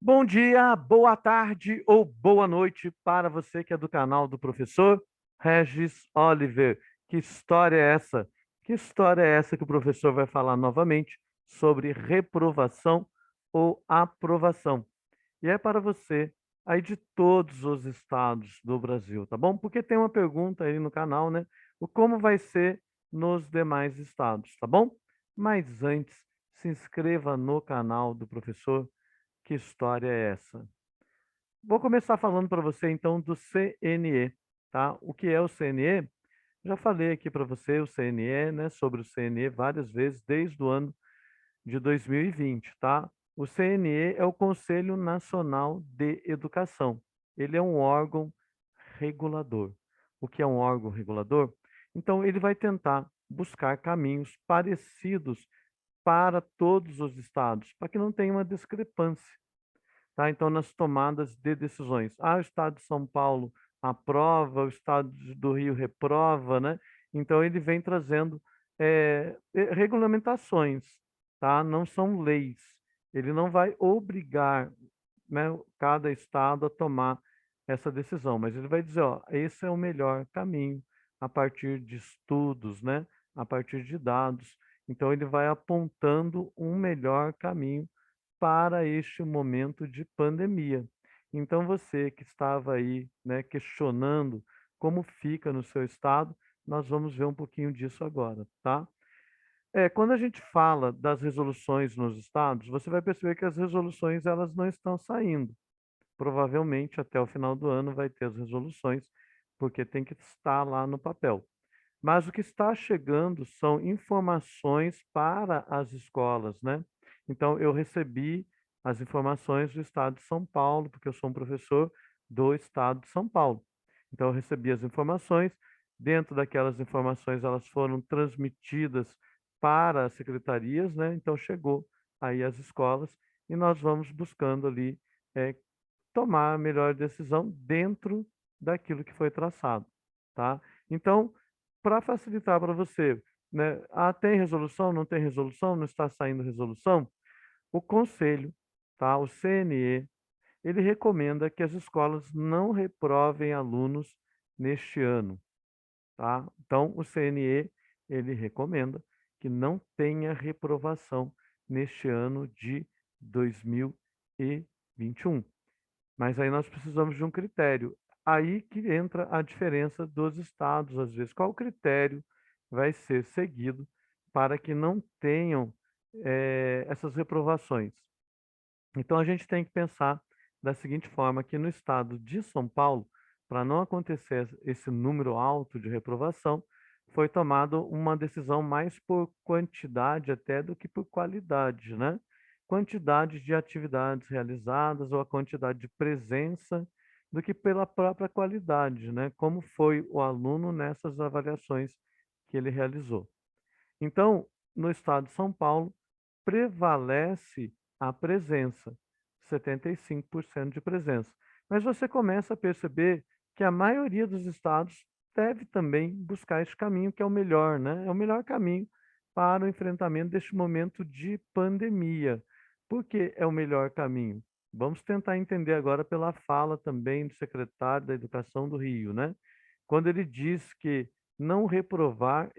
Bom dia, boa tarde ou boa noite para você que é do canal do professor Regis Oliver. Que história é essa? Que história é essa que o professor vai falar novamente sobre reprovação ou aprovação? E é para você aí de todos os estados do Brasil, tá bom? Porque tem uma pergunta aí no canal, né? O como vai ser nos demais estados, tá bom? Mas antes, se inscreva no canal do professor. Que história é essa? Vou começar falando para você então do CNE, tá? O que é o CNE? Já falei aqui para você o CNE, né, sobre o CNE várias vezes desde o ano de 2020, tá? O CNE é o Conselho Nacional de Educação. Ele é um órgão regulador. O que é um órgão regulador? Então, ele vai tentar buscar caminhos parecidos para todos os estados, para que não tenha uma discrepância, tá? Então, nas tomadas de decisões. Ah, o Estado de São Paulo aprova, o Estado do Rio reprova, né? Então, ele vem trazendo regulamentações, tá? Não são leis. Ele não vai obrigar, né, cada Estado a tomar essa decisão, mas ele vai dizer, ó, esse é o melhor caminho a partir de estudos, né? A partir de dados. Então, ele vai apontando um melhor caminho para este momento de pandemia. Então, você que estava aí, né, questionando como fica no seu estado, nós vamos ver um pouquinho disso agora, tá? Quando a gente fala das resoluções nos estados, você vai perceber que as resoluções elas não estão saindo. Provavelmente até o final do ano vai ter as resoluções, porque tem que estar lá no papel. Mas o que está chegando são informações para as escolas, né? Então, eu recebi as informações do estado de São Paulo, porque eu sou um professor do estado de São Paulo. Então, eu recebi as informações, dentro daquelas informações, elas foram transmitidas para as secretarias, né? Então, chegou aí às escolas e nós vamos buscando ali eh, tomar a melhor decisão dentro daquilo que foi traçado, tá? Então, para facilitar para você, né? Ah, tem resolução? Não tem resolução? Não está saindo resolução? O conselho, tá? O CNE, ele recomenda que as escolas não reprovem alunos neste ano, tá? Então, o CNE, ele recomenda que não tenha reprovação neste ano de 2021. Mas aí nós precisamos de um critério. Aí que entra a diferença dos estados, às vezes. Qual critério vai ser seguido para que não tenham essas reprovações? Então, a gente tem que pensar da seguinte forma, que no estado de São Paulo, para não acontecer esse número alto de reprovação, foi tomada uma decisão mais por quantidade até do que por qualidade, né? Quantidade de atividades realizadas ou a quantidade de presença do que pela própria qualidade, né? Como foi o aluno nessas avaliações que ele realizou. Então, no estado de São Paulo, prevalece a presença, 75% de presença. Mas você começa a perceber que a maioria dos estados deve também buscar esse caminho que é o melhor, né? É o melhor caminho para o enfrentamento deste momento de pandemia. Por que é o melhor caminho? Vamos tentar entender agora pela fala também do secretário da Educação do Rio, né? Quando ele diz que não reprovar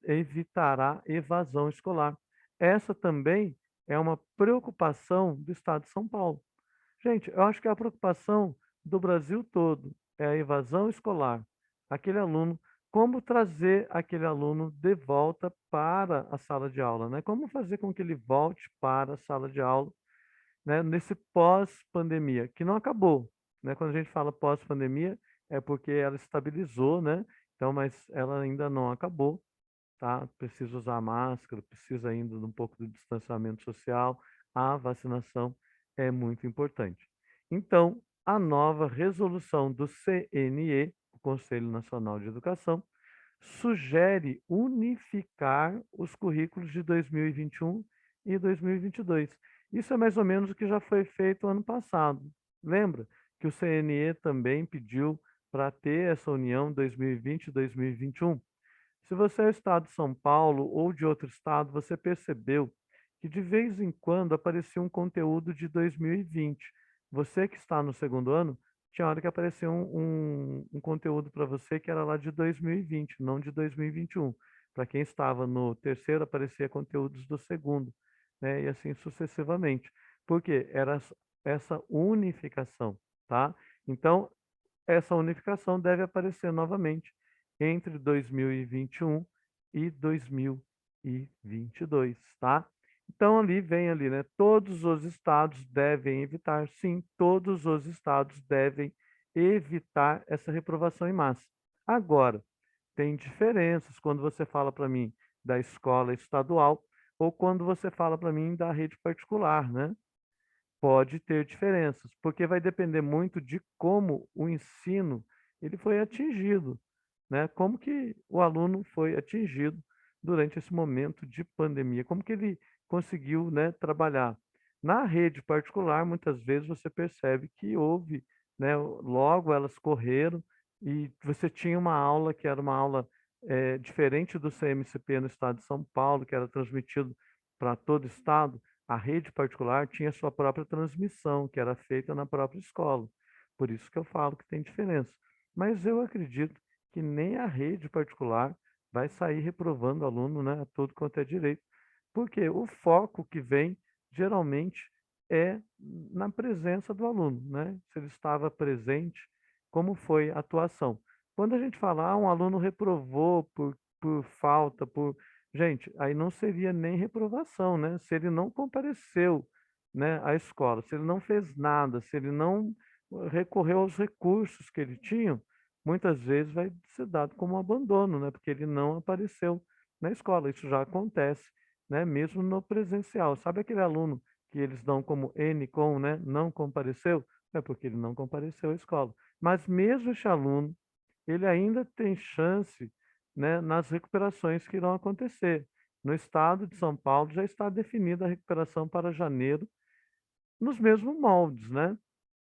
evitará evasão escolar. Essa também é uma preocupação do Estado de São Paulo. Gente, eu acho que é a preocupação do Brasil todo é a evasão escolar. Aquele aluno, como trazer aquele aluno de volta para a sala de aula, né? Como fazer com que ele volte para a sala de aula, né, nesse pós-pandemia, que não acabou, né? Quando a gente fala pós-pandemia, é porque ela estabilizou, né? Então, mas ela ainda não acabou, tá? Precisa usar máscara, precisa ainda de um pouco de distanciamento social. A vacinação é muito importante. Então, a nova resolução do CNE, o Conselho Nacional de Educação, sugere unificar os currículos de 2021 e 2022. Isso é mais ou menos o que já foi feito ano passado. Lembra que o CNE também pediu para ter essa união 2020 e 2021? Se você é o estado de São Paulo ou de outro estado, você percebeu que de vez em quando aparecia um conteúdo de 2020. Você que está no segundo ano, tinha hora que apareceu um conteúdo para você que era lá de 2020, não de 2021. Para quem estava no terceiro, aparecia conteúdos do segundo, né? E assim sucessivamente. Por quê? Era essa unificação, tá? Então, essa unificação deve aparecer novamente entre 2021 e 2022, tá? Então ali vem ali, né? Todos os estados devem evitar, sim, todos os estados devem evitar essa reprovação em massa. Agora, tem diferenças quando você fala para mim da escola estadual ou quando você fala para mim da rede particular, né? Pode ter diferenças, porque vai depender muito de como o ensino ele foi atingido, né? Como que o aluno foi atingido durante esse momento de pandemia, como que ele conseguiu, né, trabalhar. Na rede particular, muitas vezes você percebe que houve, né, logo elas correram e você tinha uma aula que era uma aula diferente do CMCP no estado de São Paulo, que era transmitido para todo o estado. A rede particular tinha sua própria transmissão, que era feita na própria escola. Por isso que eu falo que tem diferença. Mas eu acredito que nem a rede particular vai sair reprovando o aluno, né, a todo quanto é direito. Porque o foco que vem, geralmente, é na presença do aluno, né? Se ele estava presente, como foi a atuação. Quando a gente fala, um aluno reprovou por falta, por gente, aí não seria nem reprovação, né? Se ele não compareceu, né, à escola, se ele não fez nada, se ele não recorreu aos recursos que ele tinha, muitas vezes vai ser dado como abandono, né? Porque ele não apareceu na escola. Isso já acontece, né? Mesmo no presencial. Sabe aquele aluno que eles dão como N com, né? Não compareceu? É porque ele não compareceu à escola. Mas mesmo esse aluno, ele ainda tem chance, né, nas recuperações que irão acontecer. No estado de São Paulo já está definida a recuperação para janeiro, nos mesmos moldes, né?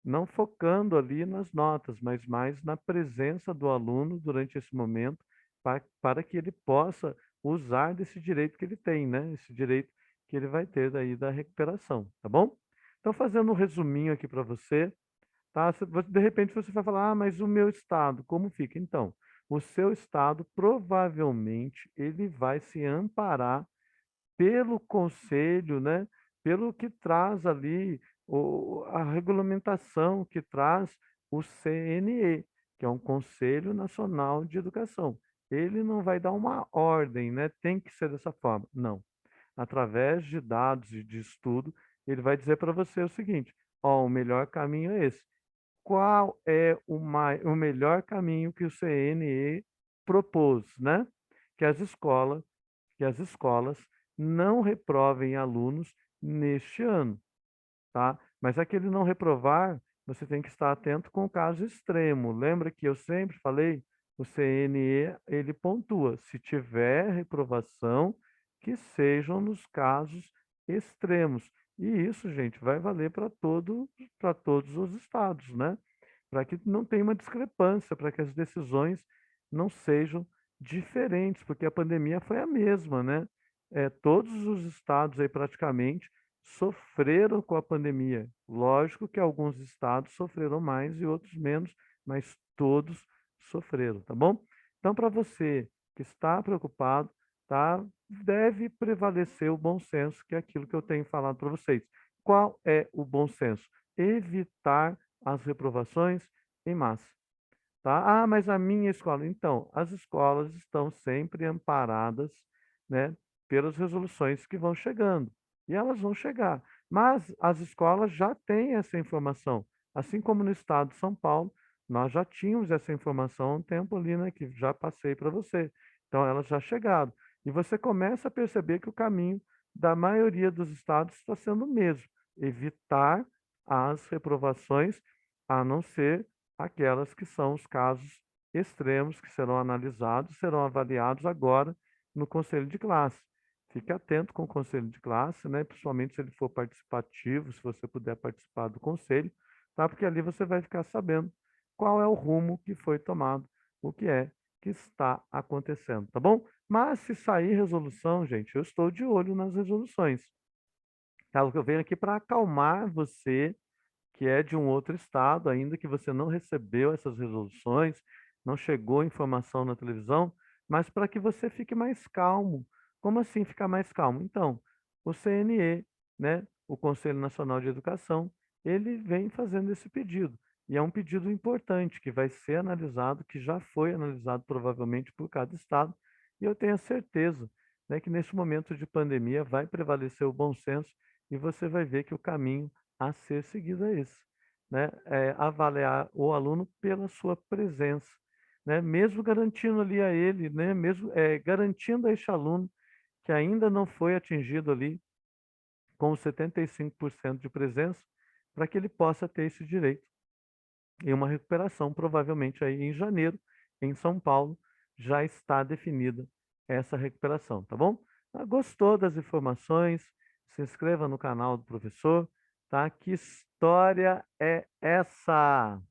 Não focando ali nas notas, mas mais na presença do aluno durante esse momento, para que ele possa usar desse direito que ele tem, né? Esse direito que ele vai ter daí da recuperação, tá bom? Então, fazendo um resuminho aqui para você, tá? De repente você vai falar, mas o meu estado, como fica? Então, o seu estado provavelmente ele vai se amparar pelo conselho, né? Pelo que traz ali a regulamentação que traz o CNE, que é um Conselho Nacional de Educação. Ele não vai dar uma ordem, né? Tem que ser dessa forma. Não. Através de dados e de estudo, ele vai dizer para você o seguinte: ó, o melhor caminho é esse. Qual é o melhor caminho que o CNE propôs, né? Que as escolas, que as escolas não reprovem alunos neste ano, tá? Mas aquele não reprovar, você tem que estar atento com o caso extremo. Lembra que eu sempre falei, o CNE, ele pontua, se tiver reprovação, que sejam nos casos extremos. E isso, gente, vai valer para todos os estados, né? Para que não tenha uma discrepância, para que as decisões não sejam diferentes, porque a pandemia foi a mesma, né? Todos os estados aí praticamente sofreram com a pandemia. Lógico que alguns estados sofreram mais e outros menos, mas todos sofreram, tá bom? Então, para você que está preocupado, tá? Deve prevalecer o bom senso, que é aquilo que eu tenho falado para vocês. Qual é o bom senso? Evitar as reprovações em massa. Tá? Ah, mas a minha escola. Então, as escolas estão sempre amparadas, né, pelas resoluções que vão chegando. E elas vão chegar. Mas as escolas já têm essa informação. Assim como no estado de São Paulo, nós já tínhamos essa informação há um tempo ali, né, que já passei para você. Então, elas já chegaram. E você começa a perceber que o caminho da maioria dos estados está sendo o mesmo: evitar as reprovações, a não ser aquelas que são os casos extremos que serão analisados, serão avaliados agora no conselho de classe. Fique atento com o conselho de classe, né? Principalmente se ele for participativo, se você puder participar do conselho, tá? Porque ali você vai ficar sabendo qual é o rumo que foi tomado, o que é que está acontecendo, tá bom? Mas se sair resolução, gente, eu estou de olho nas resoluções. Tá? O que eu venho aqui para acalmar você, que é de um outro estado, ainda que você não recebeu essas resoluções, não chegou informação na televisão, mas para que você fique mais calmo. Como assim ficar mais calmo? Então, o CNE, né, o Conselho Nacional de Educação, ele vem fazendo esse pedido. E é um pedido importante que vai ser analisado, que já foi analisado provavelmente por cada estado, e eu tenho a certeza, né, que nesse momento de pandemia vai prevalecer o bom senso e você vai ver que o caminho a ser seguido é esse, né? É avaliar o aluno pela sua presença, né? Mesmo garantindo ali a ele, né? Mesmo garantindo a este aluno que ainda não foi atingido ali com os 75% de presença, para que ele possa ter esse direito e uma recuperação, provavelmente aí em janeiro, em São Paulo, já está definida essa recuperação, tá bom? Gostou das informações? Se inscreva no canal do professor, tá? Que história é essa?